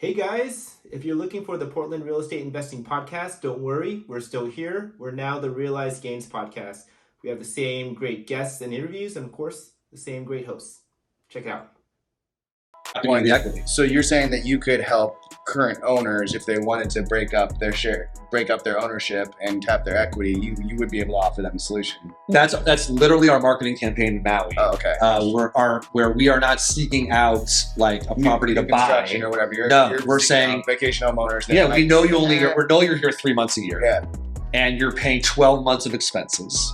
Hey guys, if you're looking for the Portland Real Estate Investing Podcast, don't worry, we're still here. We're now the Realized Gains Podcast. We have the same great guests and interviews, and of course, the same great hosts. Check it out. The equity. So you're saying that you could help current owners if they wanted to break up their ownership and tap their equity, you would be able to offer them a solution. That's literally our marketing campaign in Maui. Oh, okay. Where we are not seeking out like a property to buy or whatever. We're saying vacation homeowners. Yeah, we know you're here 3 months a year. Yeah. And you're paying 12 months of expenses.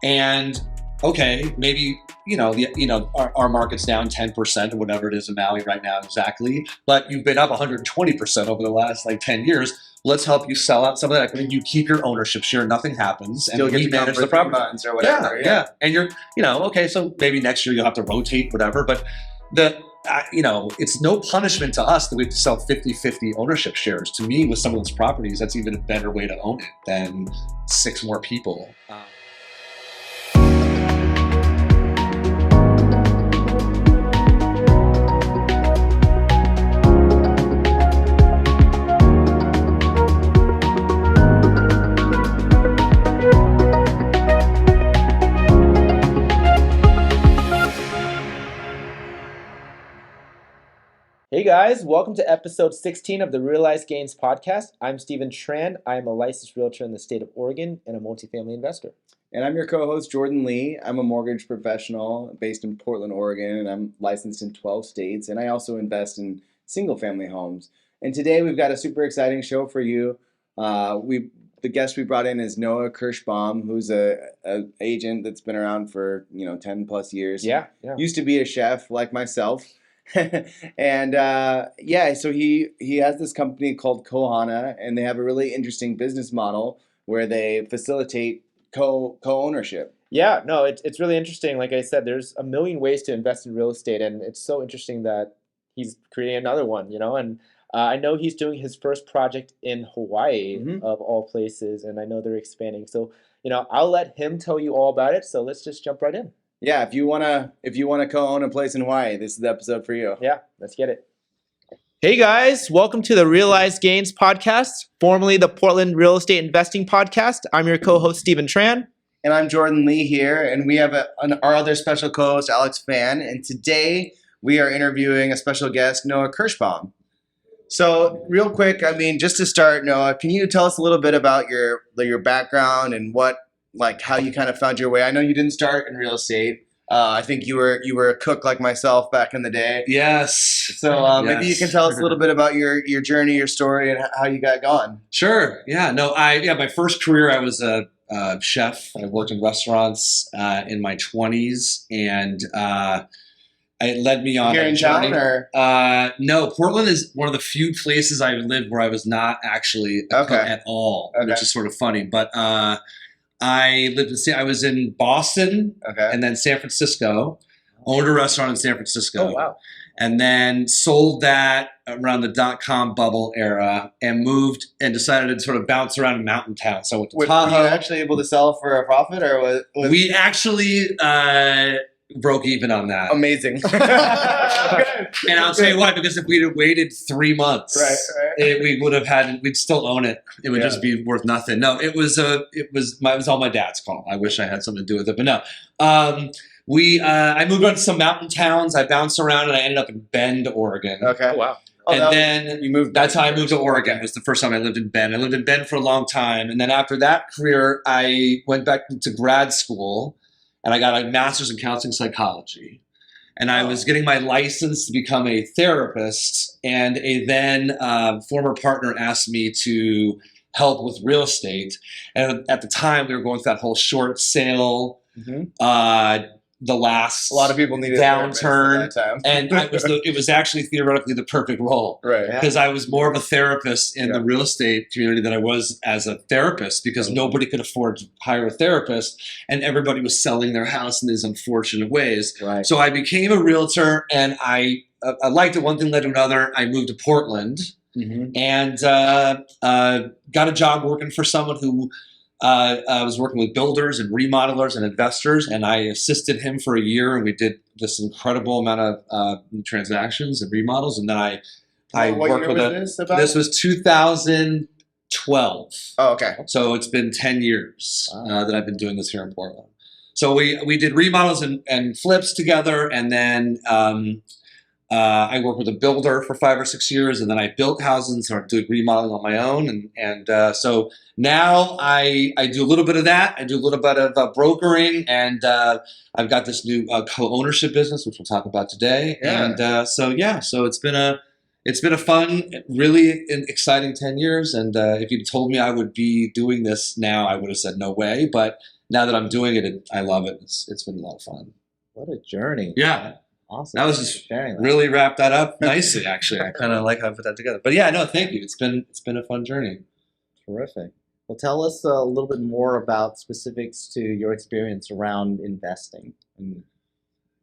And okay, maybe our market's down 10% or whatever it is in Maui right now exactly, but you've been up 120% over the last 10 years. Let's help you sell out some of that equity. You keep your ownership share, nothing happens, still and we manage the property or whatever. Yeah. And you're, okay, so maybe next year you'll have to rotate, whatever, but it's no punishment to us that we have to sell 50-50 ownership shares. To me, with some of those properties, that's even a better way to own it than 6 more people. Hey guys, welcome to episode 16 of the Realized Gains Podcast. I'm Stephen Tran. I'm a licensed realtor in the state of Oregon and a multifamily investor. And I'm your co-host, Jordan Lee. I'm a mortgage professional based in Portland, Oregon, and I'm licensed in 12 states. And I also invest in single-family homes. And today we've got a super exciting show for you. The guest we brought in is Noah Kirshbaum, who's a agent that's been around for 10 plus years. Yeah. Used to be a chef like myself. And so he has this company called Cohana, and they have a really interesting business model where they facilitate co-ownership. Yeah, no, it's really interesting. Like I said, there's a million ways to invest in real estate, and it's so interesting that he's creating another one, and I know he's doing his first project in Hawaii, of all places, and I know they're expanding. So, I'll let him tell you all about it. So let's just jump right in. Yeah, if you wanna co-own a place in Hawaii, this is the episode for you. Yeah, let's get it. Hey guys, welcome to the Realized Gains Podcast, formerly the Portland Real Estate Investing Podcast. I'm your co-host, Stephen Tran. And I'm Jordan Lee here, and we have our other special co-host, Alex Fan, and today we are interviewing a special guest, Noah Kirshbaum. So real quick, just to start, Noah, can you tell us a little bit about your background and how you kind of found your way? I know you didn't start in real estate. I think you were a cook like myself back in the day. Yes. So maybe you can tell us a little bit about your journey, your story, and how you got going. Sure. Yeah. No. My first career, I was a chef. I worked in restaurants in my 20s, and it led me on. Here in journey. Town, or? No, Portland is one of the few places I lived where I was not actually a cook at all, which is sort of funny. But I was in Boston and then San Francisco, owned a restaurant in San Francisco. Oh, wow. And then sold that around the .com bubble era and moved and decided to sort of bounce around in mountain towns. So I went to Tahoe. Were you actually able to sell for a profit, or was we actually broke even on that. Amazing. And I'll tell you why, because if we'd have waited 3 months, we'd still own it. It would just be worth nothing. No, it was all my dad's call. I wish I had something to do with it, but no. I moved on to some mountain towns. I bounced around and I ended up in Bend, Oregon. Okay. Oh, wow. That's how I moved to Oregon. It was the first time I lived in Bend. I lived in Bend for a long time. And then after that career, I went back to grad school and I got a master's in counseling psychology. And I was getting my license to become a therapist. And a then former partner asked me to help with real estate. And at the time, we were going through that whole short sale, the last a lot of people needed downturn, at that time. And it was actually theoretically the perfect role, right? Because I was more of a therapist in the real estate community than I was as a therapist, because nobody could afford to hire a therapist, and everybody was selling their house in these unfortunate ways. Right. So I became a realtor, and I liked it. One thing led to another. I moved to Portland, and got a job working for someone who. I was working with builders and remodelers and investors, and I assisted him for a year, and we did this incredible amount of transactions and remodels. And then I I What worked year with was a. this about? This was 2012. Oh, okay. So it's been 10 years Wow. that I've been doing this here in Portland. So we did remodels and flips together, and then I worked with a builder for 5 or 6 years, and then I built houses and started doing remodeling on my own. So now I do a little bit of that. I do a little bit of brokering, and I've got this new co-ownership business, which we'll talk about today. Yeah. And so it's been a fun, really exciting 10 years. And if you'd told me I would be doing this now, I would have said no way. But now that I'm doing it, I love it. It's been a lot of fun. What a journey. Yeah. Awesome. That was Thanks just for sharing that. really wrapped that up nicely, actually. I kind of like how I put that together. But yeah, no, thank you. It's been a fun journey. Terrific. Well, tell us a little bit more about specifics to your experience around investing.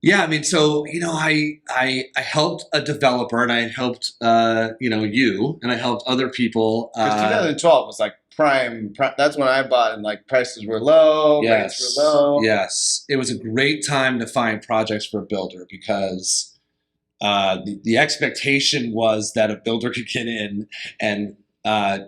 Yeah, I mean, so I helped a developer, and I helped you, and I helped other people. 2012 was like prime. That's when I bought, and like prices were low, rates were low. Yes, it was a great time to find projects for a builder because the expectation was that a builder could get in and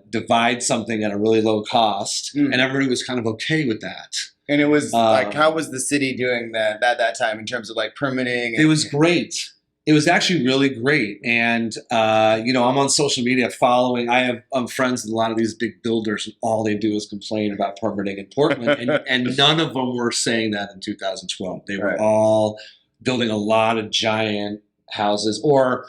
divide something at a really low cost, and everybody was kind of okay with that. And it was like, how was the city doing that at that time in terms of like permitting? It was great. It was actually really great. And, I'm on social media following. I'm friends with a lot of these big builders, and all they do is complain about permitting in Portland. and none of them were saying that in 2012. They were all building a lot of giant houses or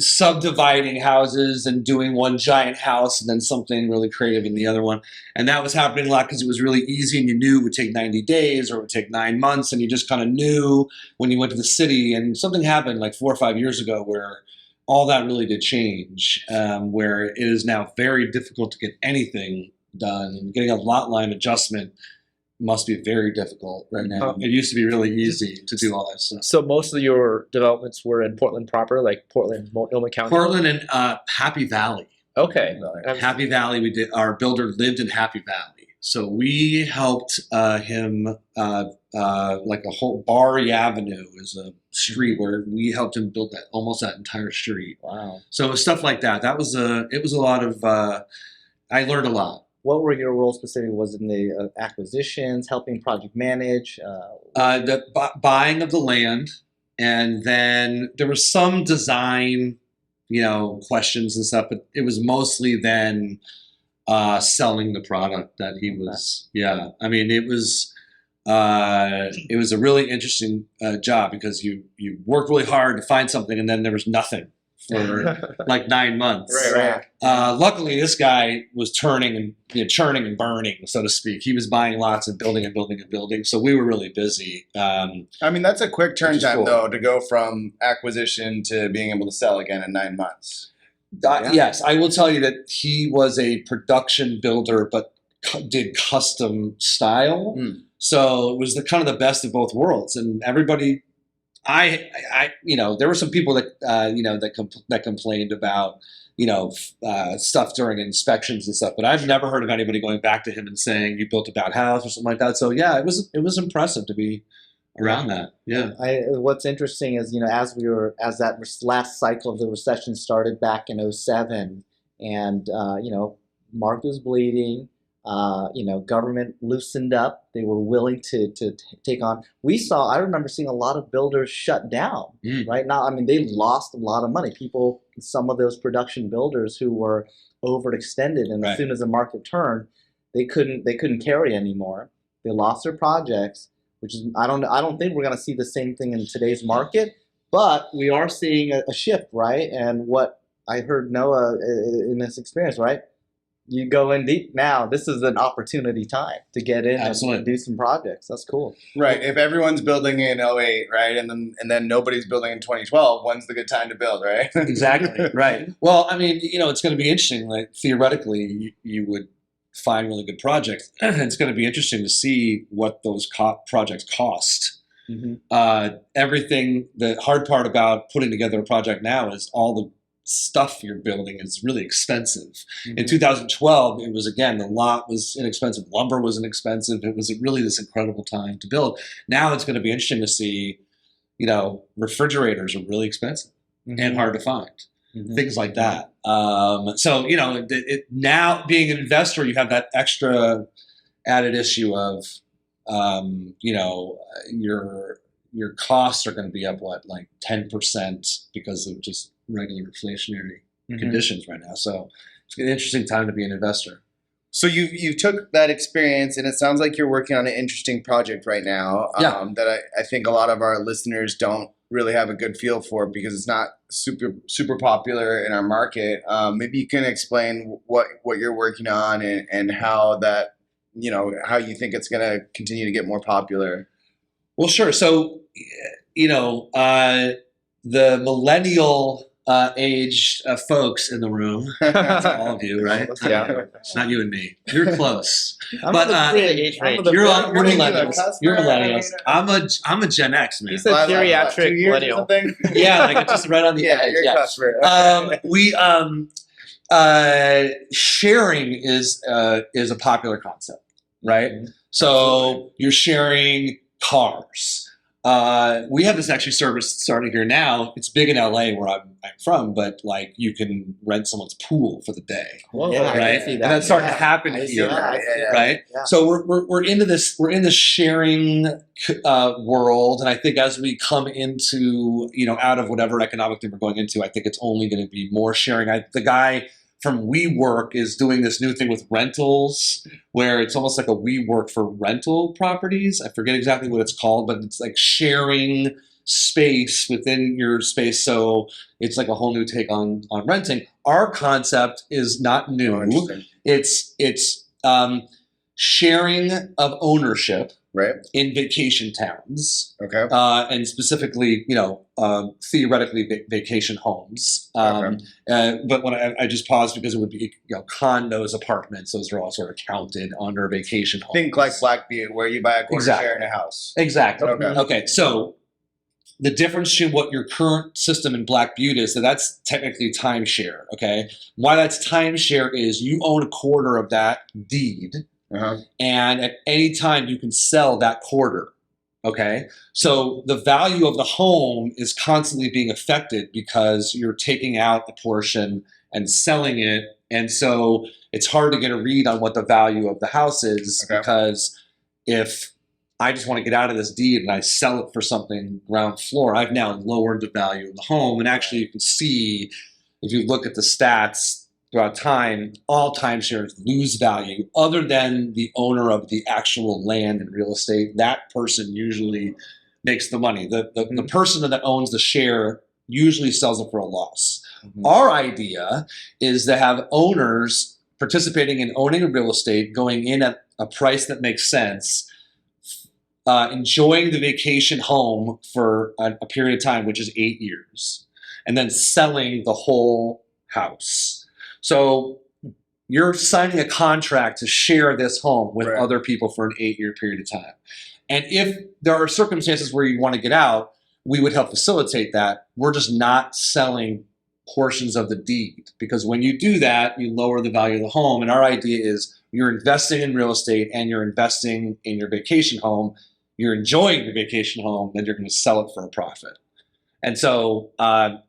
subdividing houses and doing one giant house and then something really creative in the other one. And that was happening a lot because it was really easy, and you knew it would take 90 days or it would take 9 months, and you just kind of knew when you went to the city. And something happened like 4 or 5 years ago where all that really did change, where it is now very difficult to get anything done, and getting a lot line adjustment must be very difficult right now. It used to be really easy to do all that stuff. So most of your developments were in Portland proper, like Portland, Multnomah County? Portland and Happy Valley. Okay. Happy Valley, we did. Our builder lived in Happy Valley. So we helped him, like a whole Barry Avenue is a street where we helped him build almost that entire street. Wow. So stuff like that. It was a lot of, I learned a lot. What were your roles specifically? Was it in the acquisitions, helping project manage? The buying of the land, and then there was some design, questions and stuff, but it was mostly then selling the product that he was. Yeah, I mean, it was a really interesting job because you worked really hard to find something, and then there was nothing for like 9 months. Right. Luckily, this guy was churning and burning, so to speak. He was buying lots and building and building and building. So we were really busy. I mean, that's a quick turn time, cool. though, to go from acquisition to being able to sell again in 9 months. Yes, I will tell you that he was a production builder, but did custom style. So it was the kind of the best of both worlds, and everybody. There were some people that that complained about stuff during inspections and stuff, but I've never heard of anybody going back to him and saying you built a bad house or something like that. So yeah, it was impressive to be around that. Yeah. What's interesting is as that last cycle of the recession started back in 2007, and market was bleeding. Government loosened up. They were willing to take on. I remember seeing a lot of builders shut down. Right now, I mean, they lost a lot of money. Some of those production builders who were overextended, and as soon as the market turned, they couldn't carry anymore. They lost their projects, which is I don't think we're going to see the same thing in today's market, but we are seeing a shift, right? And what I heard Noah in this experience, right? You go in deep now. This is an opportunity time to get in and do some projects. That's cool. Right. If everyone's building in 2008, right, and then nobody's building in 2012, when's the good time to build, right? Exactly. Right. Well, I mean, it's going to be interesting. Like theoretically, you would find really good projects. It's going to be interesting to see what those projects cost. Everything. The hard part about putting together a project now is all the stuff you're building is really expensive. In 2012, it was, again, the lot was inexpensive. Lumber was inexpensive. It was really this incredible time to build. Now it's going to be interesting to see, refrigerators are really expensive and hard to find. things like that. So, now being an investor, you have that extra added issue of, your costs are going to be up, like 10% because of just regular inflationary conditions right now. So it's an interesting time to be an investor. So you took that experience, and it sounds like you're working on an interesting project right now that I think a lot of our listeners don't really have a good feel for because it's not super popular in our market. Maybe you can explain what you're working on and how that, how you think it's going to continue to get more popular. Well, sure. So, the millennial age folks in the room, that's all of you, right? Yeah. It's not you and me. You're close. I'm But you're millennials. You're millennials. I'm a Gen X, man. He's a geriatric millennial. Yeah, like it's just right on the edge. You're a customer. Sharing is a popular concept, right? So you're sharing cars. We have this actually service starting here now. It's big in LA where I'm from, but like you can rent someone's pool for the day, right? And that's starting to happen here, right? Yeah. So we're into this. We're in the sharing world, and I think as we come into out of whatever economic thing we're going into, I think it's only going to be more sharing. The guy from WeWork is doing this new thing with rentals where it's almost like a WeWork for rental properties. I forget exactly what it's called, but it's like sharing space within your space. So it's like a whole new take on renting. Our concept is not new. It's sharing of ownership in vacation towns. Okay. And specifically, theoretically vacation homes. But when I just paused because it would be, condos, apartments, those are all sort of counted under vacation homes. Think like Black Butte, where you buy a quarter share in a house. Exactly. Okay. So the difference between what your current system in Black Butte is, so that's technically timeshare. Okay. Why that's timeshare is you own a quarter of that deed. And at any time you can sell that quarter. Okay. So the value of the home is constantly being affected because you're taking out a portion and selling it. And so it's hard to get a read on what the value of the house is because if I just want to get out of this deed and I sell it for something ground floor, I've now lowered the value of the home. And actually you can see, if you look at the stats, throughout time, all timeshares lose value other than the owner of the actual land and real estate. That person usually makes the money. The person that owns the share usually sells it for a loss. Our idea is to have owners participating in owning a real estate, going in at a price that makes sense, enjoying the vacation home for a period of time, which is 8 years, and then selling the whole house. So you're signing a contract to share this home with other people for an 8-year period of time. And if there are circumstances where you want to get out, we would help facilitate that. We're just not selling portions of the deed because when you do that, you lower the value of the home. And our idea is you're investing in real estate and you're investing in your vacation home. You're enjoying your vacation home, then you're going to sell it for a profit. And so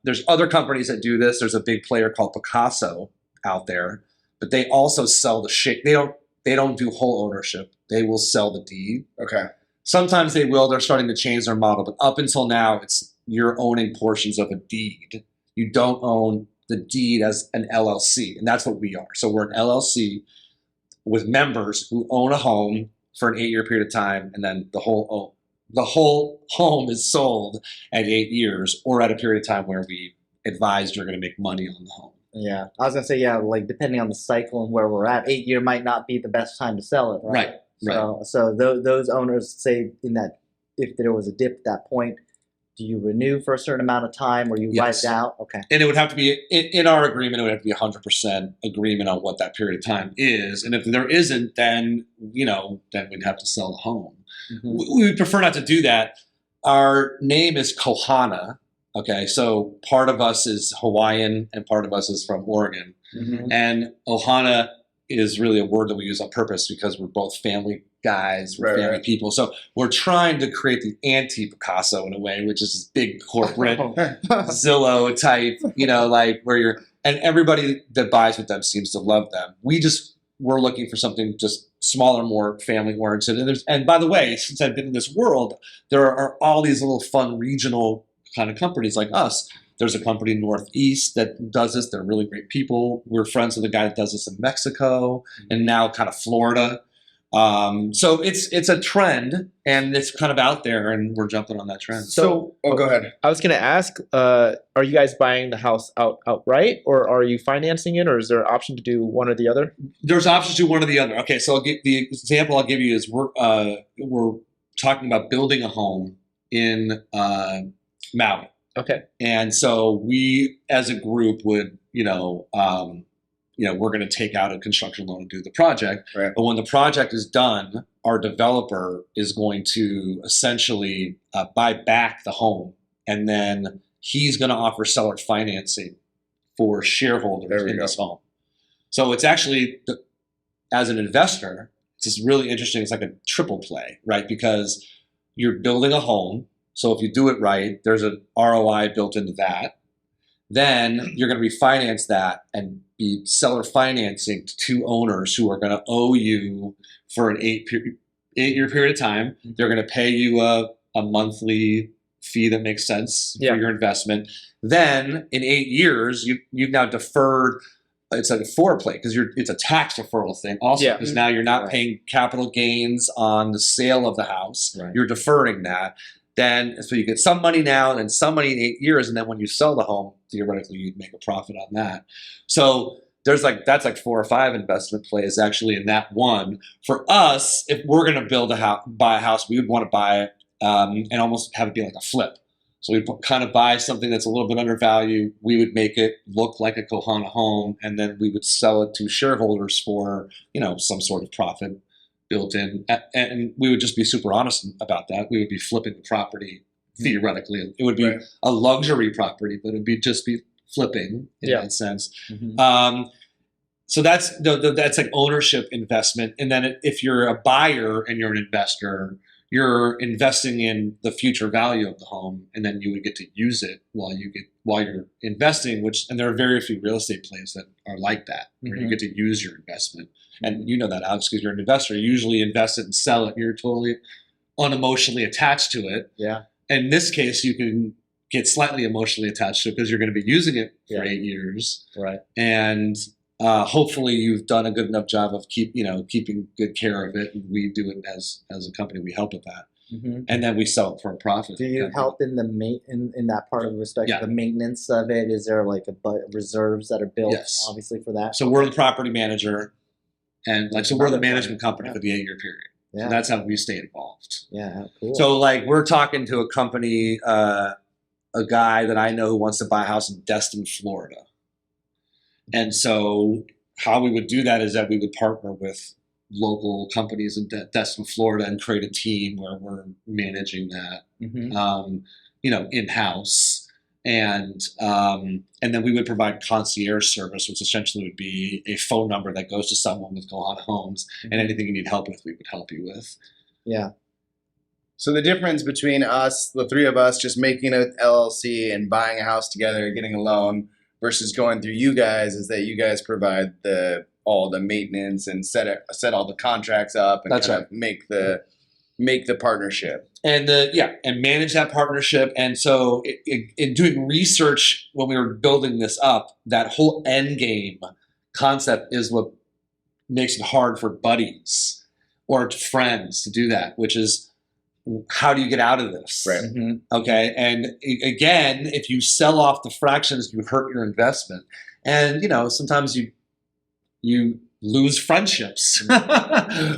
there's other companies that do this. There's a big player called Picasso out there, but they also sell the shit. They don't do whole ownership. They will sell the deed. Okay. Sometimes they will. They're starting to change their model, but up until now, it's you're owning portions of a deed. You don't own the deed as an LLC, and that's what we are. So we're an LLC with members who own a home for an 8-year period of time, and then the whole home is sold at 8 years or at a period of time where we advised you're going to make money on the home. Yeah, I was gonna say like depending on the cycle and where we're at, 8-year might not be the best time to sell it, right? So those owners say in that if there was a dip at that point, do you renew for a certain amount of time or you write it out? Okay. And it would have to be in our agreement. It would have to be 100% agreement on what that period of time is. And if there isn't, then then we'd have to sell the home. We would prefer not to do that. Our name is Cohana. Okay, so part of us is Hawaiian and part of us is from Oregon. And Ohana is really a word that we use on purpose because we're both family guys, we're family people. So we're trying to create the anti-Picasso in a way, which is this big corporate Zillow type, like where you're, and everybody that buys with them seems to love them. We're looking for something just smaller, more family oriented. And by the way, since I've been in this world, there are all these little fun regional kind of companies like us. There's a company in Northeast that does this. They're really great people. We're friends with a guy that does this in Mexico and now kind of Florida. So it's a trend and it's kind of out there and we're jumping on that trend. So go ahead. I was going to ask, are you guys buying the house outright or are you financing it or is there an option to do one or the other? There's options to do one or the other. Okay, so the example I'll give you is we're talking about building a home in Maui. Okay. And so we as a group would, we're going to take out a construction loan and do the project. Right. But when the project is done, our developer is going to essentially buy back the home. And then he's going to offer seller financing for shareholders in this home. So it's actually, as an investor, it's just really interesting. It's like a triple play, right? Because you're building a home. So if you do it right, there's an ROI built into that. Then you're going to refinance that and be seller financing to two owners who are going to owe you for an 8-year period of time. They're going to pay you a monthly fee that makes sense for your investment. Then in 8 years, you've now deferred. It's like a foreplay because it's a tax deferral thing also because now you're not paying capital gains on the sale of the house. Right. You're deferring that. Then, so you get some money now and some money in 8 years, and then when you sell the home, theoretically you'd make a profit on that. So that's like 4 or 5 investment plays actually in that one. For us, if we're going to buy a house, we would want to buy it and almost have it be like a flip. So we'd kind of buy something that's a little bit undervalued. We would make it look like a Cohana home, and then we would sell it to shareholders for some sort of profit built in, and we would just be super honest about that. We would be flipping the property theoretically. It would be a luxury property, but it would just be flipping in that sense. Mm-hmm. So that's like ownership investment. And then if you're a buyer and you're an investor, you're investing in the future value of the home, and then you would get to use it while you're investing. And there are very few real estate plays that are like that, where you get to use your investment. And you know that, Alex, because you're an investor. You usually invest it and sell it. You're totally unemotionally attached to it. Yeah. In this case, you can get slightly emotionally attached to it because you're going to be using it for 8 years. Right. And hopefully you've done a good enough job of keeping good care of it. And we do it as a company. We help with that. Mm-hmm. And then we sell it for a profit. Do you help in in that part of respect to the maintenance of it? Is there like reserves that are built obviously for that? So we're the property manager. And we're the management company for the 8-year period. Yeah. So that's how we stay involved. Yeah, cool. So we're talking to a company, a guy that I know who wants to buy a house in Destin, Florida. And so how we would do that is that we would partner with local companies in Destin, Florida, and create a team where we're managing that, in-house. And then we would provide concierge service, which essentially would be a phone number that goes to someone with Cohana Homes, and anything you need help with, we would help you with. Yeah. So the difference between us, the three of us, just making an LLC and buying a house together, getting a loan, versus going through you guys, is that you guys provide all the maintenance and set all the contracts up and make the partnership. And manage that partnership. And so in doing research when we were building this up, that whole end game concept is what makes it hard for buddies or friends to do that, which is how do you get out of this? Right. Mm-hmm. Okay. And again, if you sell off the fractions, you hurt your investment. And sometimes you lose friendships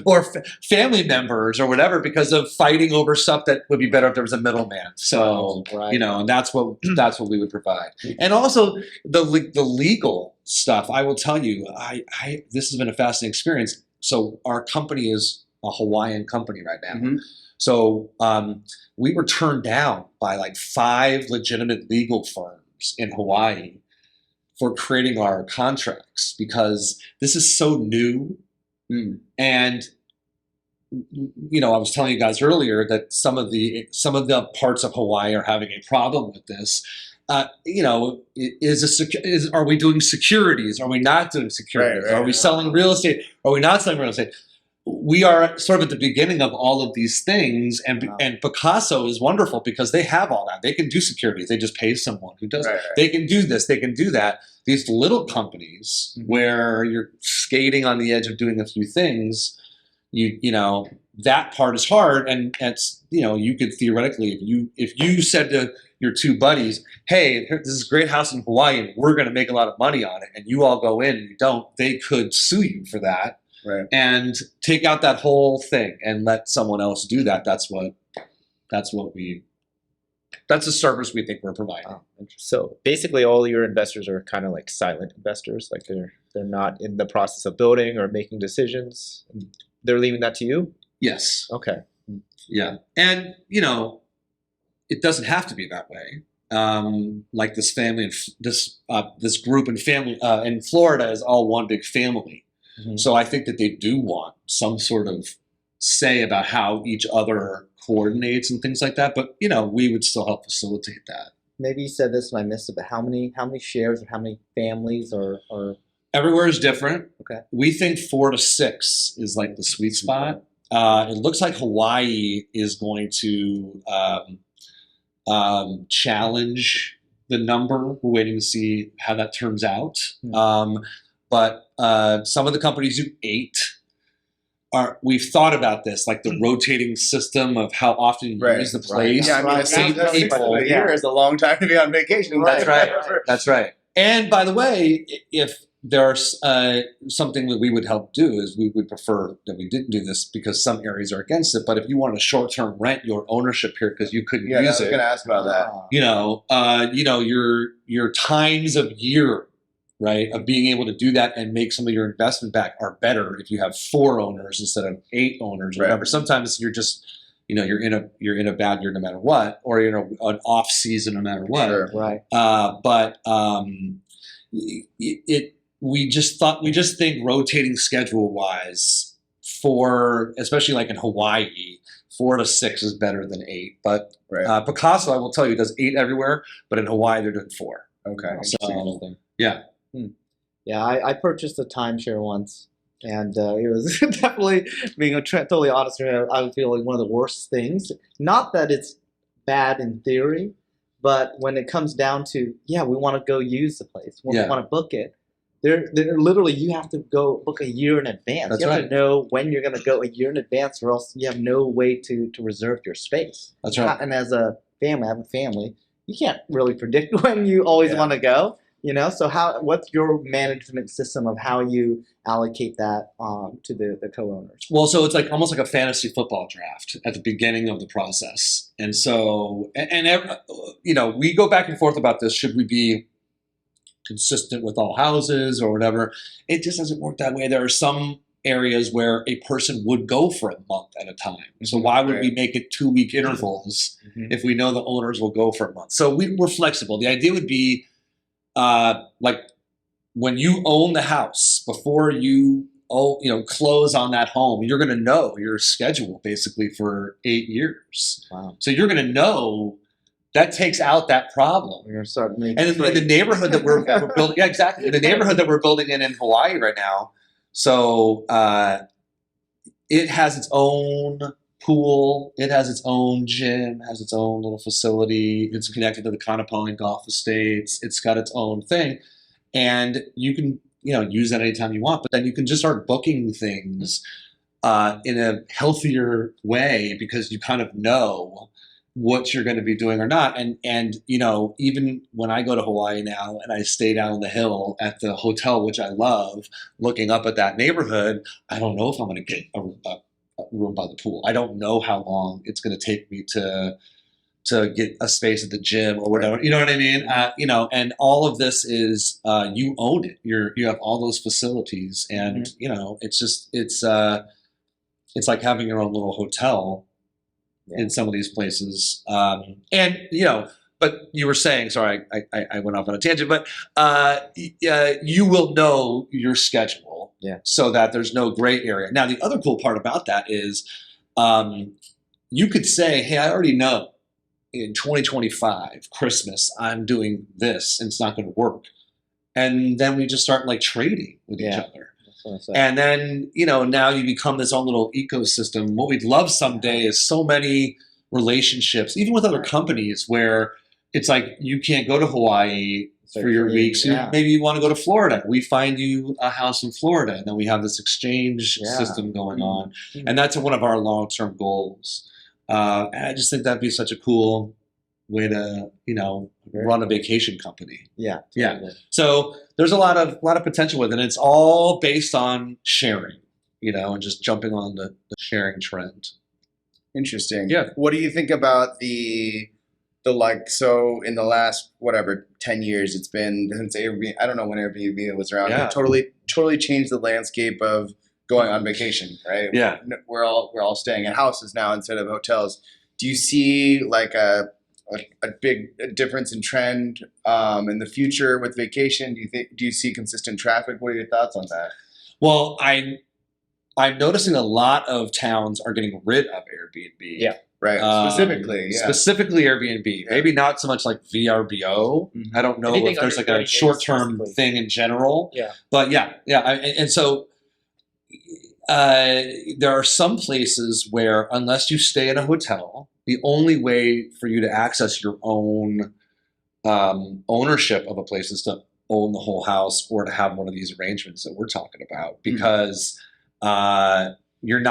or family members or whatever because of fighting over stuff that would be better if there was a middleman. So, and that's what we would provide. And also the legal stuff, I will tell you, this has been a fascinating experience. So our company is a Hawaiian company right now. Mm-hmm. So we were turned down by like 5 legitimate legal firms in Hawaii for creating our contracts because this is so new and I was telling you guys earlier that some of the parts of Hawaii are having a problem with this. Are we doing securities? Are we not doing securities? Right. Are we selling real estate? Are we not selling real estate? We are sort of at the beginning of all of these things, and Picasso is wonderful because they have all that. They can do securities. They just pay someone who does it. They can do this. They can do that. These little companies where you're skating on the edge of doing a few things, that part is hard, and it's you could theoretically, if you said to your two buddies, hey, this is a great house in Hawaii and we're going to make a lot of money on it, and you all go in and you don't, they could sue you for that. Right. And take out that whole thing and let someone else do that. That's the service we think we're providing. Oh, so basically all your investors are kind of like silent investors, like they're not in the process of building or making decisions. They're leaving that to you? Yes. Okay. Yeah. And it doesn't have to be that way. Like this family, this group and family in Florida is all one big family. So I think that they do want some sort of say about how each other coordinates and things like that. But we would still help facilitate that. Maybe you said this and I missed it, but how many shares or how many families or everywhere is different. Okay. We think 4 to 6 is like the sweet spot. It looks like Hawaii is going to challenge the number. We're waiting to see how that turns out. But some of the companies do 8. We've thought about this, like the rotating system of how often you use the place. Yeah, I mean, a year is a long time to be on vacation. That's right. That's right. And by the way, if there's something that we would help do is we would prefer that we didn't do this because some areas are against it. But if you want to short-term rent your ownership here because you couldn't use it, I was going to ask about that. Your times of year, right, of being able to do that and make some of your investment back are better if you have 4 owners instead of 8 owners or whatever. Sometimes you're just, you're in a bad year no matter what, or an off season no matter what. Sure. Right. But we just think rotating schedule wise especially like in Hawaii, 4 to 6 is better than 8. But Picasso, I will tell you, does 8 everywhere, but in Hawaii they're doing 4. Okay. So yeah. Yeah, I purchased a timeshare once, and it was definitely, being totally honest with you, I feel like one of the worst things. Not that it's bad in theory, but when it comes down to, we want to go use the place, we want to book it, they're literally, you have to go book a year in advance. That's you have to know when you're going to go a year in advance, or else you have no way to reserve your space. That's right. And as a family, I have a family, you can't really predict when you always want to go. So what's your management system of how you allocate that to the co-owners? Well, so it's like almost like a fantasy football draft at the beginning of the process. And so, we go back and forth about this. Should we be consistent with all houses or whatever? It just doesn't work that way. There are some areas where a person would go for a month at a time. So why would we make it 2-week intervals if we know the owners will go for a month? So we're flexible. The idea would be, like when you own the house, before you close on that home, you're going to know your schedule basically for 8 years. Wow. So you're going to know that takes out that problem. We're going to start making and in the neighborhood that we're building, exactly. In the neighborhood that we're building in Hawaii right now. So it has its own pool, it has its own gym, has its own little facility, it's connected to the Kanapali Golf Estates, it's got its own thing, and you can use that anytime you want, but then you can just start booking things in a healthier way because you kind of know what you're going to be doing or not. And even when I go to Hawaii now and I stay down the hill at the hotel, which I love, looking up at that neighborhood, I don't know if I'm going to get a room by the pool. I don't know how long it's going to take me to get a space at the gym or whatever. You know what I mean? And all of this is you own it. You have all those facilities, and it's like having your own little hotel in some of these places. But you were saying, sorry, I went off on a tangent, but you will know your schedule. so that there's no gray area. Now, the other cool part about that is you could say, hey, I already know in 2025, Christmas, I'm doing this and it's not going to work. And then we just start like trading with each other. And then, now you become this own little ecosystem. What we'd love someday is so many relationships, even with other companies, where it's like you can't go to Hawaii for your week. So maybe you want to go to Florida. We find you a house in Florida, and then we have this exchange system going on. And that's one of our long-term goals. And I just think that'd be such a cool way to, run a vacation company. Yeah. So there's a lot of potential with it. And it's all based on sharing, and just jumping on the sharing trend. Interesting. Yeah. What do you think about the so in the last 10 years it's been since Airbnb? I don't know when Airbnb was around. Yeah. It totally changed the landscape of going on vacation, right? Yeah. We're all staying in houses now instead of hotels. Do you see like a big difference in trend in the future with vacation? Do you see consistent traffic? What are your thoughts on that? Well, I'm noticing a lot of towns are getting rid of Airbnb. Yeah. Right. Specifically Airbnb. Yeah. Maybe not so much like VRBO. I don't know if there's like a short-term thing in general. Yeah. But and so there are some places where unless you stay in a hotel, the only way for you to access your own ownership of a place is to own the whole house or to have one of these arrangements that we're talking about, because they're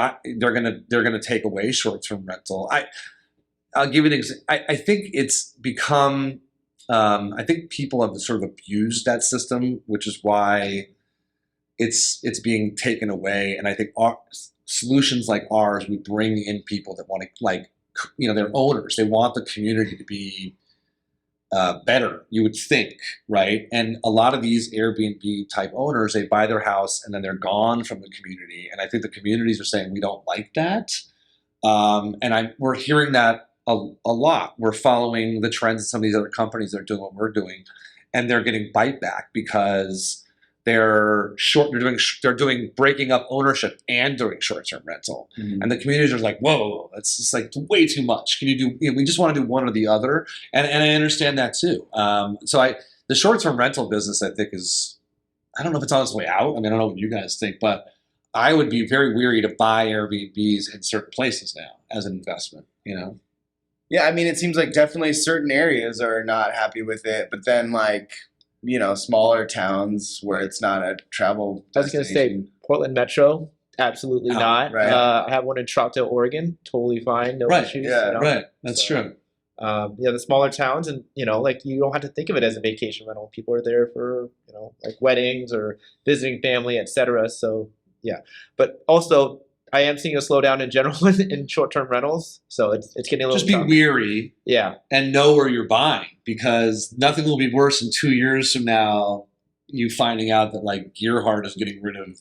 gonna take away short-term rental. I'll give you an example. I think it's become I think people have sort of abused that system, which is why it's being taken away. And I think our solutions like ours, we bring in people that want to they're owners. They want the community to be better, you would think, right? And a lot of these Airbnb type owners, they buy their house and then they're gone from the community. And I think the communities are saying, we don't like that. And we're hearing that a lot. We're following the trends of some of these other companies that are doing what we're doing, and they're getting bite back because they're doing breaking up ownership and doing short-term rental. And the communities are like, whoa, that's just like way too much. Can you do, we just want to do one or the other. And I understand that too. So the short-term rental business, I think I don't know if it's on its way out. I mean, I don't know what you guys think, but I would be very weary to buy Airbnbs in certain places now as an investment, Yeah, I mean, it seems like definitely certain areas are not happy with it, but then smaller towns where it's not a travel I was going to say Portland Metro, absolutely not. Right. I have one in Troutdale, Oregon, totally fine, no issues. Yeah, right. That's true. The smaller towns, and you don't have to think of it as a vacation rental. People are there for like weddings or visiting family, etc. So yeah, but also I am seeing a slowdown in general in short-term rentals, so it's getting a little. Just be weary, and know where you're buying, because nothing will be worse in 2 years from now. You finding out that like Gearhart is getting rid of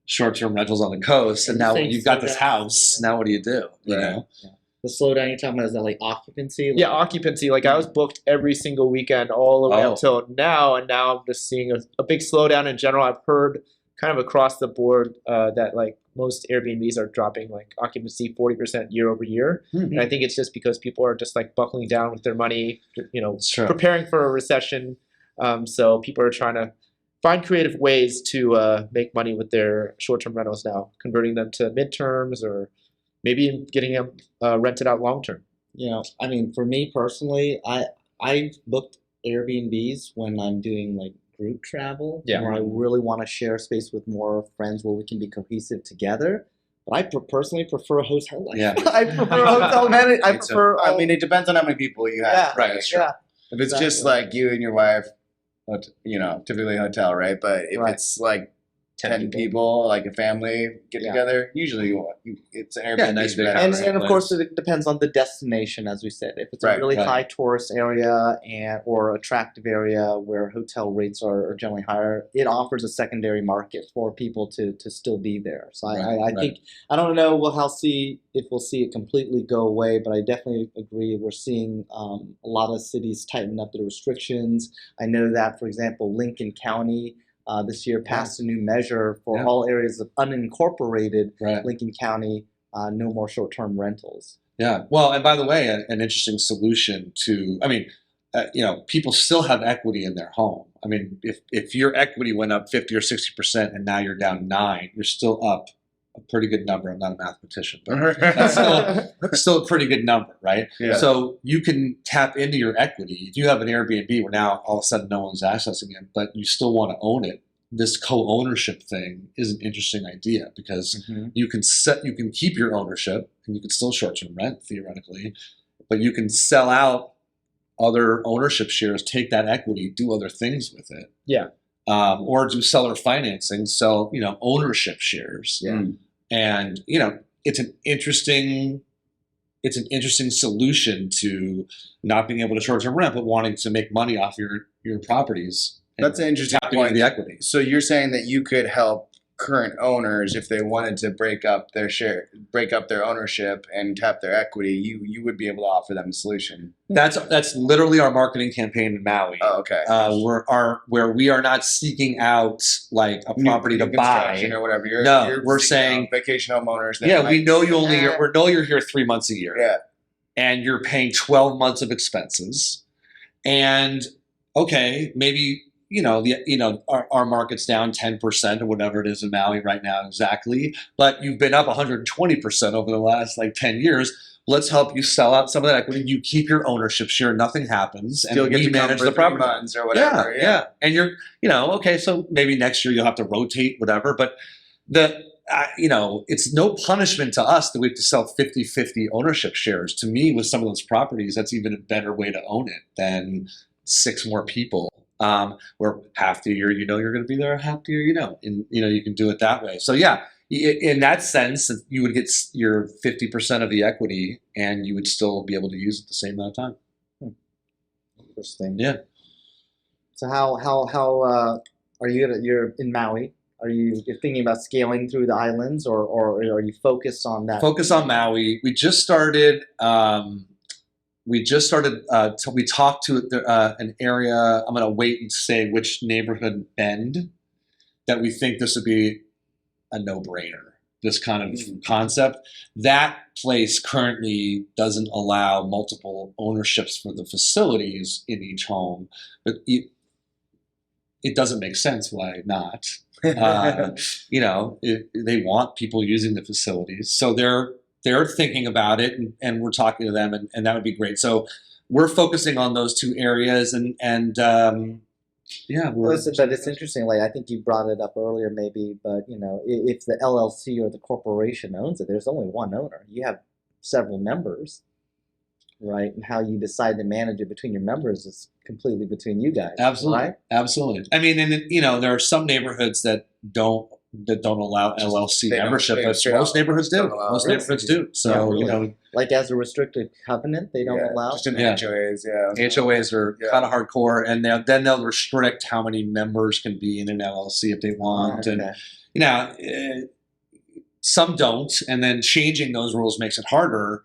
short-term rentals on the coast, and now you've got this house. Now what do you do? You know. Yeah. The slowdown you're talking about, is that like occupancy? Yeah, occupancy. Like I was booked every single weekend all the way until now, and now I'm just seeing a big slowdown in general. I've heard kind of across the board that like most Airbnbs are dropping like occupancy 40% year over year. And I think it's just because people are just like buckling down with their money, preparing for a recession. So people are trying to find creative ways to make money with their short-term rentals now, converting them to midterms or maybe getting them rented out long-term. I mean, for me personally, I booked Airbnbs when I'm doing like group travel, where I really want to share space with more friends where we can be cohesive together. But I personally prefer a hotel life. Yeah. I prefer a hotel management. I mean, it depends on how many people you have. Yeah. Right. That's true. Yeah. If it's just like you and your wife, typically a hotel, right? But if it's like 10 people, like a family get together, usually it's an Airbnb. Yeah, nice big and of course it depends on the destination, as we said. If it's a really high tourist area or attractive area where hotel rates are generally higher, it offers a secondary market for people to still be there. So I think, I don't know if we'll see it completely go away, but I definitely agree. We're seeing a lot of cities tighten up their restrictions. I know that, for example, Lincoln County this year passed a new measure for all areas of unincorporated Lincoln County, no more short-term rentals. Yeah. Well, and by the way, an interesting solution to, I mean, people still have equity in their home. I mean, if your equity went up 50 or 60% and now you're down 9, you're still up a pretty good number. I'm not a mathematician, but that's still a pretty good number, right? Yeah. So you can tap into your equity. If you have an Airbnb where now all of a sudden no one's accessing it, but you still want to own it, this co-ownership thing is an interesting idea because you can keep your ownership and you can still short-term rent theoretically, but you can sell out other ownership shares, take that equity, do other things with it. Yeah. Or do seller financing, sell, ownership shares. Yeah. And, it's an interesting solution to not being able to short-term rent, but wanting to make money off your properties. That's an interesting point. The equity. So you're saying that you could help current owners if they wanted to break up their ownership and tap their equity, you would be able to offer them a solution. That's literally our marketing campaign in Maui. Oh, okay. Where we are not seeking out like a property to buy or whatever. We're saying vacation homeowners. We know you're here 3 months a year. Yeah. And you're paying 12 months of expenses. And okay, maybe our market's down 10% or whatever it is in Maui right now exactly, but you've been up 120% over the last 10 years. Let's help you sell out some of that equity. You keep your ownership share, nothing happens, still and get we to manage the property. 3 months or whatever. Yeah. And you're, okay, so maybe next year you'll have to rotate, whatever, but it's no punishment to us that we have to sell 50-50 ownership shares. To me, with some of those properties, that's even a better way to own it than 6 more people. Where half the year you're going to be there, half the year and you can do it that way. So yeah, in that sense, you would get your 50% of the equity, and you would still be able to use it the same amount of time. Interesting. Yeah. So how are you? You're in Maui. You're thinking about scaling through the islands, or are you focused on that? Focus on Maui. We just started. We talked to an area. I'm going to wait and say which neighborhood, Bend, that we think this would be a no-brainer. This kind of concept. That place currently doesn't allow multiple ownerships for the facilities in each home, but it doesn't make sense. Why not? They want people using the facilities, so they're thinking about it, and we're talking to them, and that would be great. So we're focusing on those 2 areas, and but it's interesting. I think you brought it up earlier, maybe, but if the LLC or the corporation owns it, there's only one owner. You have several members, right? And how you decide to manage it between your members is completely between you guys. Absolutely, right? Absolutely. I mean, and there are some neighborhoods that don't allow LLC membership, but most neighborhoods do. Most neighborhoods do. So as a restricted covenant, they don't allow. Just in HOAs, HOAs are kind of hardcore, and then they'll restrict how many members can be in an LLC if they want, and some don't, and then changing those rules makes it harder.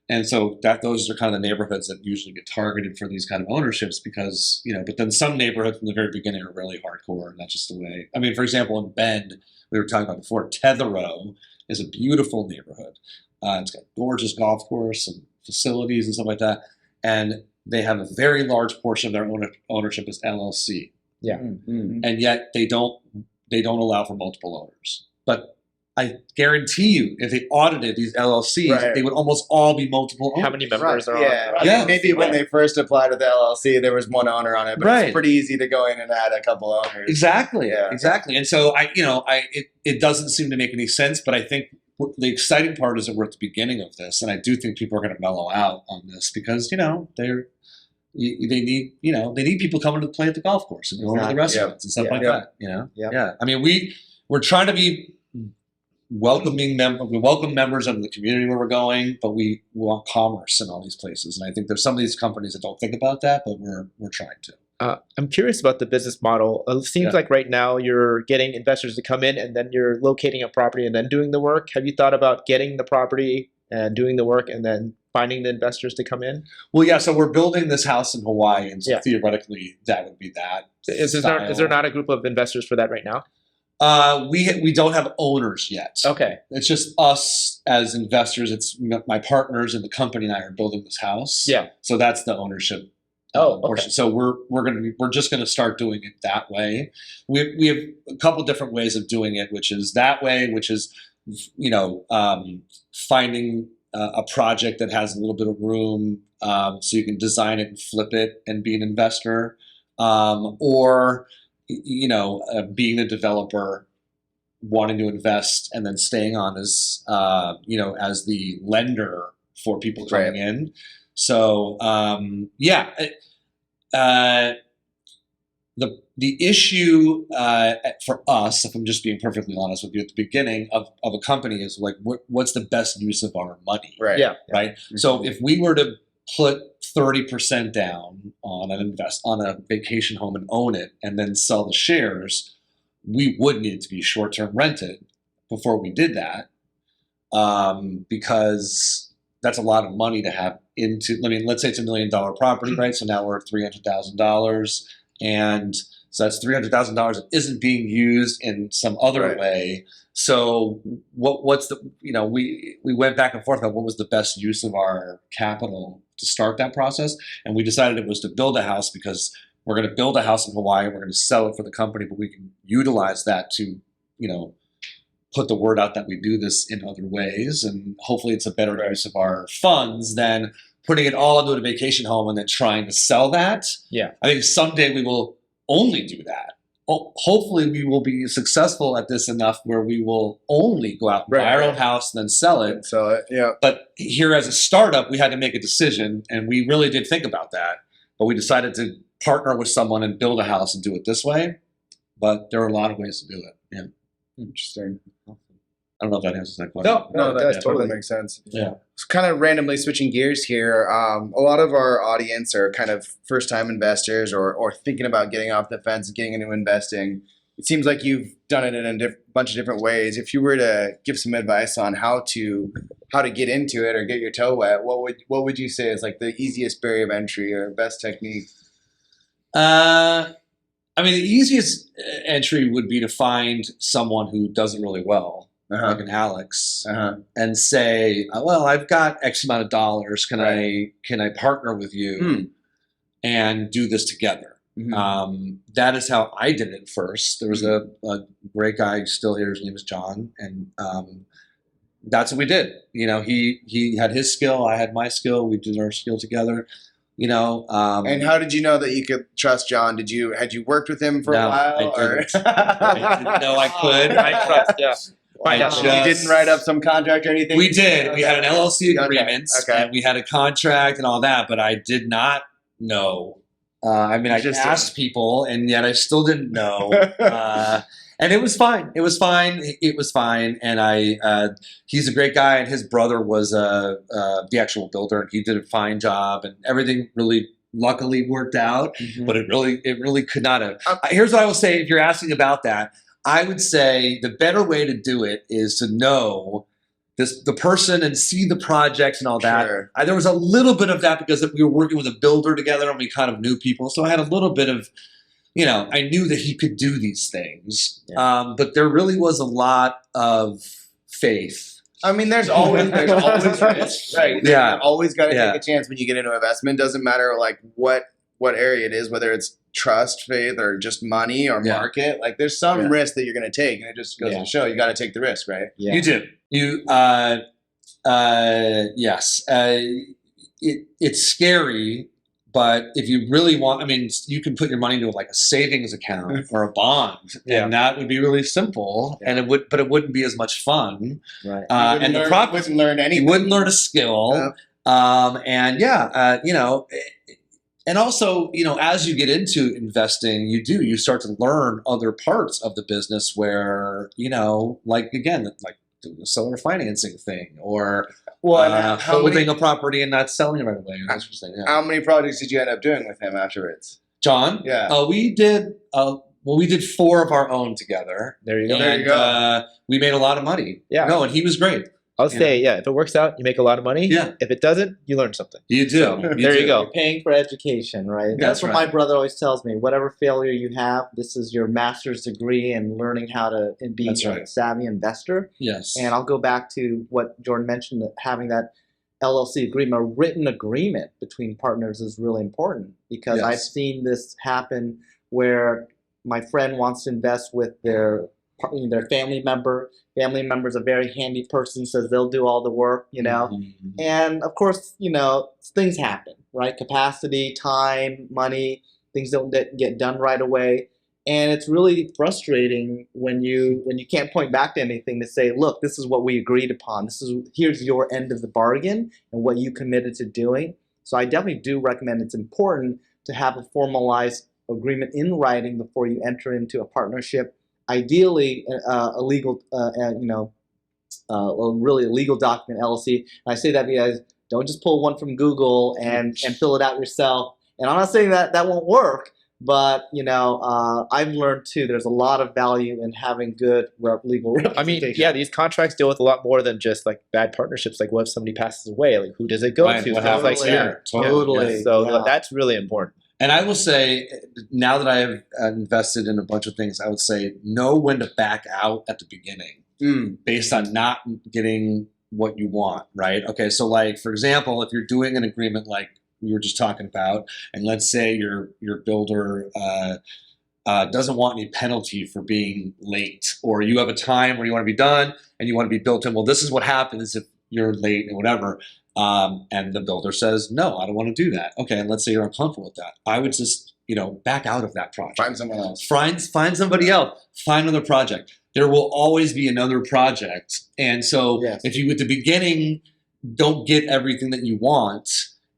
And so those are kind of the neighborhoods that usually get targeted for these kind of ownerships because, but then some neighborhoods from the very beginning are really hardcore, and that's just the way. I mean, for example, in Bend, we were talking about before, Tethero is a beautiful neighborhood. It's got gorgeous golf course and facilities and stuff like that. And they have a very large portion of their ownership as LLC. Yeah. Mm-hmm. And yet they don't allow for multiple owners. But I guarantee you, if they audited these LLCs, they would almost all be multiple owners. How many members are on? Yeah. Maybe when they first applied to the LLC, there was one owner on it, but it's pretty easy to go in and add a couple owners. Exactly. And so it doesn't seem to make any sense, but I think the exciting part is that we're at the beginning of this, and I do think people are going to mellow out on this because they need people coming to play at the golf course and going to the restaurants and stuff like that. Yeah. I mean, we're trying to be welcoming we welcome members of the community where we're going, but we want commerce in all these places. And I think there's some of these companies that don't think about that, but we're trying to. I'm curious about the business model. It seems like right now you're getting investors to come in and then you're locating a property and then doing the work. Have you thought about getting the property and doing the work and then finding the investors to come in? Well, yeah. So we're building this house in Hawaii, and so Yeah. theoretically, that would be that. Is there not a group of investors for that right now? We don't have owners yet. Okay. It's just us as investors. It's my partners in the company and I are building this house. Yeah. So that's the ownership. Portion. So we're just gonna start doing it that way. We have a couple different ways of doing it, which is that way, which is finding a project that has a little bit of room, so you can design it and flip it and be an investor, or being a developer, wanting to invest and then staying on as as the lender for people coming in. So the issue for us, if I'm just being perfectly honest with you, at the beginning of a company is like, what's the best use of our money? Right. Yeah. Right. Mm-hmm. So if we were to put 30% down on a vacation home and own it, and then sell the shares, we would need to be short-term rented before we did that, because that's a lot of money to have into. I mean, let's say it's $1 million property, right? So now we're at $300,000, and so that's $300,000 that isn't being used in some other way. So what's the we went back and forth about what was the best use of our capital to start that process, and we decided it was to build a house, because we're going to build a house in Hawaii. We're going to sell it for the company, but we can utilize that to put the word out that we do this in other ways, and hopefully it's a better use of our funds than putting it all into a vacation home and then trying to sell that. Yeah, I think someday we will only do that. Hopefully we will be successful at this enough where we will only go out and buy our own house and then sell it. Yeah. But here as a startup, we had to make a decision, and we really did think about that. But we decided to partner with someone and build a house and do it this way. But there are a lot of ways to do it. Yeah. Interesting. I don't know if that answers that question. No, that totally makes sense. Yeah. So kind of randomly switching gears here, a lot of our audience are kind of first-time investors or thinking about getting off the fence and getting into investing. It seems like you've done it in a bunch of different ways. If you were to give some advice on how to get into it or get your toe wet, what would you say is like the easiest barrier of entry or best technique? I mean, the easiest entry would be to find someone who does it really well. Like an Alex, and say, well, I've got X amount of dollars. Can I partner with you and do this together? Mm-hmm. That is how I did it first. There was a great guy still here. His name is John, and that's what we did. He had his skill, I had my skill. We did our skill together. And how did you know that you could trust John? Had you worked with him for a while? I didn't know I could. I trust. Yeah. You didn't write up some contract or anything? We did. Okay. We had an LLC agreement, and we had a contract and all that, but I did not know. I asked people, and yet I still didn't know. And it was fine. It was fine. And he's a great guy, and his brother was the actual builder, and he did a fine job, and everything really luckily worked out. Mm-hmm. But it really could not have. Here's what I will say: if you're asking about that, I would say the better way to do it is to know the person and see the projects and all that. Sure. There was a little bit of that because we were working with a builder together, and we kind of knew people. So I had a little bit of, I knew that he could do these things. Yeah. But there really was a lot of faith. I mean, there's always risk, right? Yeah. You always got to take a chance when you get into investment. Doesn't matter like what area it is, whether it's trust, faith, or just money or market. Like there's some risk that you're going to take, and it just goes to show you got to take the risk, right? Yeah. You do. Yes. It's scary, but if you really want, you can put your money into like a savings account or a bond, and that would be really simple, and it wouldn't be as much fun. Right. And the profit wouldn't learn anything. You wouldn't learn a skill. And also, as you get into investing, you start to learn other parts of the business where, like the seller financing thing, or holding a property and not selling it right away. How many projects did you end up doing with him afterwards? John? Yeah. We did 4 of our own together. There you go. And we made a lot of money. Yeah. No, and he was great. I'll say, if it works out, you make a lot of money. Yeah. If it doesn't, you learn something. You do. So, there you go. You're paying for education, right? That's what my brother always tells me. Whatever failure you have, this is your master's degree in learning how to be a savvy investor. Yes. And I'll go back to what Jordan mentioned, that having that LLC agreement, a written agreement between partners is really important, because I've seen this happen where my friend wants to invest with their family member. Family member's a very handy person, says they'll do all the work, and of course, things happen, right? Capacity, time, money, things don't get done right away. And it's really frustrating when you can't point back to anything to say, look, this is what we agreed upon. Here's your end of the bargain and what you committed to doing. So I definitely do recommend, it's important to have a formalized agreement in writing before you enter into a partnership. Ideally, a legal, really a legal document, LLC. And I say that because don't just pull one from Google and fill it out yourself. And I'm not saying that won't work. But, I've learned, too, there's a lot of value in having good legal representation. I mean, these contracts deal with a lot more than just, like, bad partnerships. Like, what if somebody passes away? Like, who does it go to? What happens here? Totally. So that's really important. And I will say, now that I have invested in a bunch of things, I would say know when to back out at the beginning based on not getting what you want, right? Okay, so, like, for example, if you're doing an agreement like we were just talking about, and let's say your builder doesn't want any penalty for being late, or you have a time where you want to be done and you want to be built in. Well, this is what happens if you're late and whatever. And the builder says, no, I don't want to do that. Okay, and let's say you're uncomfortable with that. I would just, back out of that project. Find someone else. Find somebody else. Find another project. There will always be another project. And so if you at the beginning don't get everything that you want,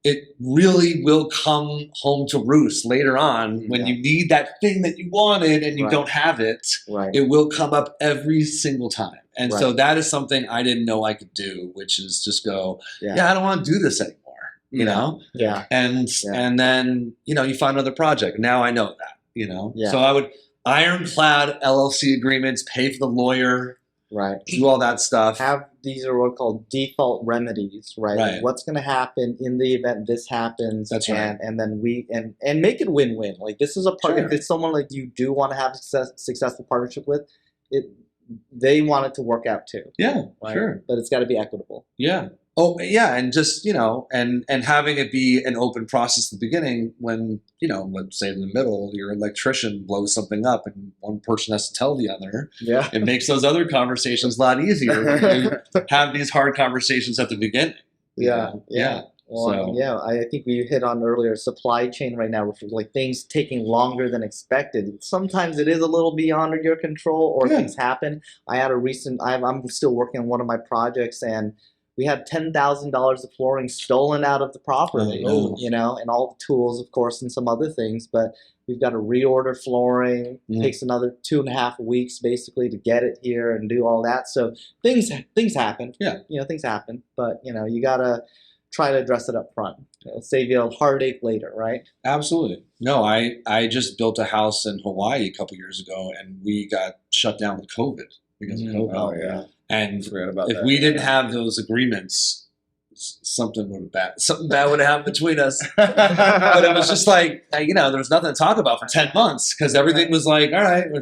it really will come home to roost later on when you need that thing that you wanted and you don't have it. Right. It will come up every single time. And so that is something I didn't know I could do, which is just go, I don't want to do this anymore, Yeah. And then, you find another project. Now I know that, So I would ironclad LLC agreements, pay for the lawyer, do all that stuff. These are what called default remedies, right? Like what's going to happen in the event this happens? That's right. And then and make it win-win. Like this is a part. If it's someone like you do want to have a successful partnership with, they want it to work out too. Yeah, right? sure. But it's got to be equitable. Yeah. Oh, yeah, and just, and having it be an open process at the beginning when, let's say in the middle, your electrician blows something up and one person has to tell the other. Yeah. It makes those other conversations a lot easier when you have these hard conversations at the beginning. Yeah. Well, I think we hit on earlier supply chain right now, like things taking longer than expected. Sometimes it is a little beyond your control or things happen. I'm still working on one of my projects and we had $10,000 of flooring stolen out of the property, and all the tools, of course, and some other things. But we've got to reorder flooring. It takes another 2.5 weeks basically to get it here and do all that. So things happen. Yeah. Things happen. But, you got to try to address it up front. It'll save you a heartache later, right? Absolutely. No, I just built a house in Hawaii a couple years ago, and we got shut down with COVID because of COVID. Oh, yeah. And if we didn't have those agreements, something bad would have happened between us. But it was just like, there was nothing to talk about for 10 months because everything was like, all right, we're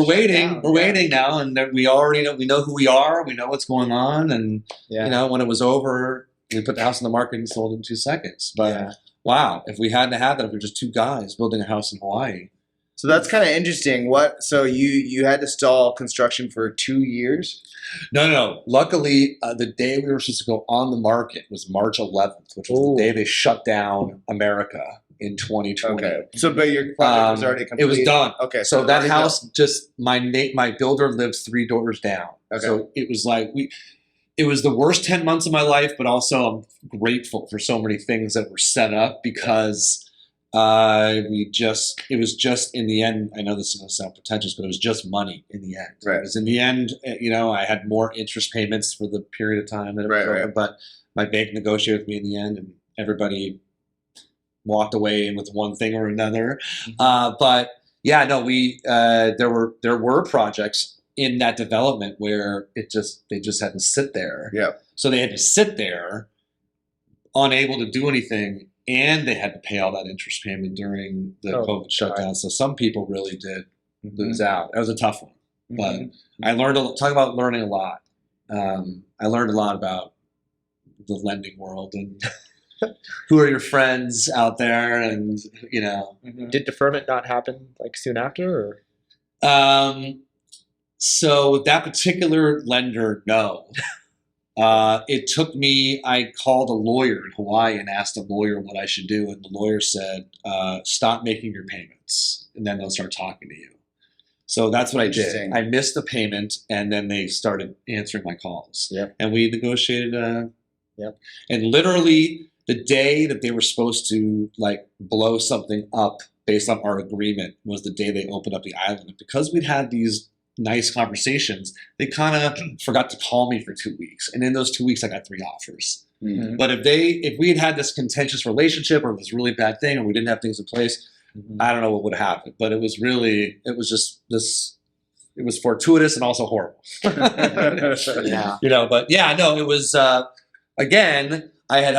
waiting. We're waiting now. And we already know, we know who we are. We know what's going on. And, when it was over, we put the house on the market and sold it in 2 seconds. But wow, if we hadn't had that, if we were just two guys building a house in Hawaii. So that's kind of interesting. So you had to stall construction for 2 years? No. Luckily, the day we were supposed to go on the market was March 11th, which was the day they shut down America in 2020. Okay. So, but your project was already complete? It was done. Okay. So that house my builder lives 3 doors down. Okay. So it was like it was the worst 10 months of my life, but also I'm grateful for so many things that were set up because it was just in the end, I know this is going to sound pretentious, but it was just money in the end. Right. It was in the end, I had more interest payments for the period of time that it was over, but my bank negotiated with me in the end and everybody walked away with one thing or another. But yeah, no, there were projects in that development where they just had to sit there. Yeah. So they had to sit there, unable to do anything, and they had to pay all that interest payment during the COVID shutdown. So some people really did lose out. That was a tough one, but I learned talk about learning a lot. I learned a lot about the lending world and who are your friends out there, and Did deferment not happen like soon after, or? So with that particular lender, no. It took me, I called a lawyer in Hawaii and asked a lawyer what I should do. And the lawyer said, stop making your payments and then they'll start talking to you. So that's what I did. I missed the payment and then they started answering my calls. Yep. And we negotiated. And literally the day that they were supposed to like blow something up based on our agreement was the day they opened up the island. And because we'd had these nice conversations, they kind of forgot to call me for 2 weeks, and in those 2 weeks I got 3 offers. But if we had had this contentious relationship or this really bad thing or we didn't have things in place, I don't know what would have happened. But it was fortuitous and also horrible. But yeah, no, it was again, I had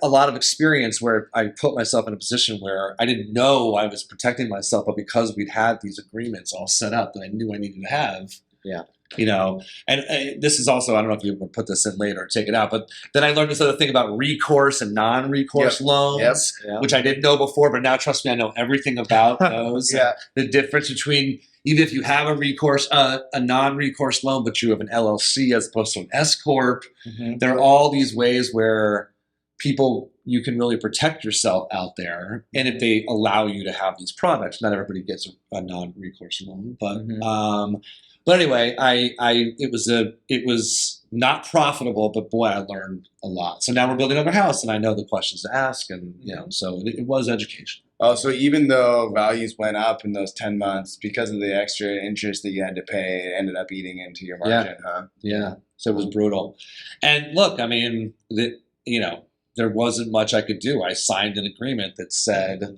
a lot of experience where I put myself in a position where I didn't know I was protecting myself, but because we'd had these agreements all set up that I knew I needed to have. Yeah. And this is also, I don't know if you would put this in later or take it out, but then I learned this other thing about recourse and non-recourse loans, which I didn't know before, but now trust me, I know everything about those. The difference between even if you have a non-recourse loan, but you have an LLC as opposed to an S corp, there are all these ways where you can really protect yourself out there, and if they allow you to have these products, not everybody gets a non-recourse loan, but anyway, it was not profitable, but boy, I learned a lot. So now we're building another house, and I know the questions to ask, and so it was educational. Oh, so even though values went up in those 10 months because of the extra interest that you had to pay, it ended up eating into your margin, huh? Yeah. So it was brutal. And look, I mean, there wasn't much I could do. I signed an agreement that said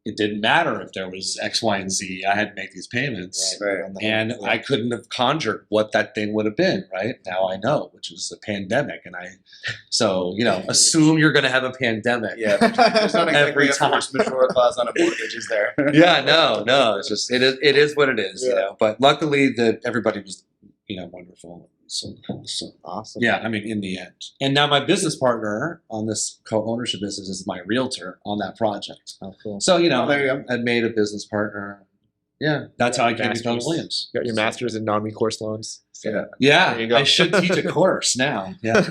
it didn't matter if there was X, Y, and Z. I had to make these payments. Right. And I couldn't have conjured what that thing would have been, right? Now I know, which is a pandemic. And assume you're going to have a pandemic. Yeah. There's not exactly every time. a force majeure clause on a mortgage, is there? No. It's just, it is what it is, But luckily everybody was, wonderful. So awesome. Yeah, I mean, in the end. And now my business partner on this co-ownership business is my realtor on that project. Oh, cool. So, there you go. I made a business partter. Yeah, that's how I came to Keller Williams. You got your master's in non-recourse loans. So yeah, there you go. I should teach a course now. Yeah,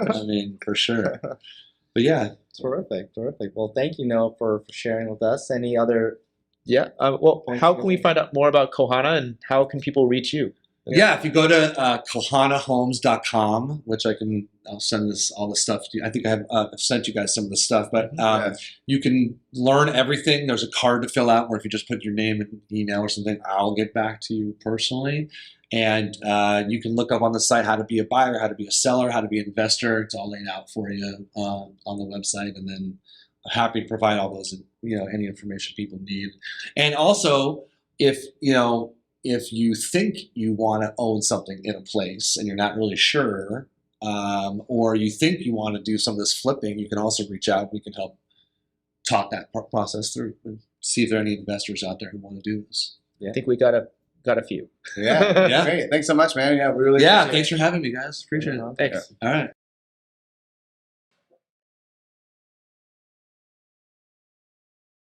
I mean, for sure. But yeah. Terrific. Well, thank you, Noah, for sharing with us. Any other? Yeah. How can we find out more about Cohana, and how can people reach you? Yeah, if you go to kohanahomes.com, which I'll send all the stuff to you. I think I've sent you guys some of the stuff, but you can learn everything. There's a card to fill out where if you just put your name and email or something, I'll get back to you personally. And you can look up on the site how to be a buyer, how to be a seller, how to be an investor. It's all laid out for you on the website. And then I'm happy to provide all those, any information people need. And also, if you think you want to own something in a place and you're not really sure, or you think you want to do some of this flipping, you can also reach out. We can help talk that process through and see if there are any investors out there who want to do this. I think we got a few. Yeah. Great. Thanks so much, man. Yeah, we really thanks for having me, guys. Appreciate it. Thanks. All right.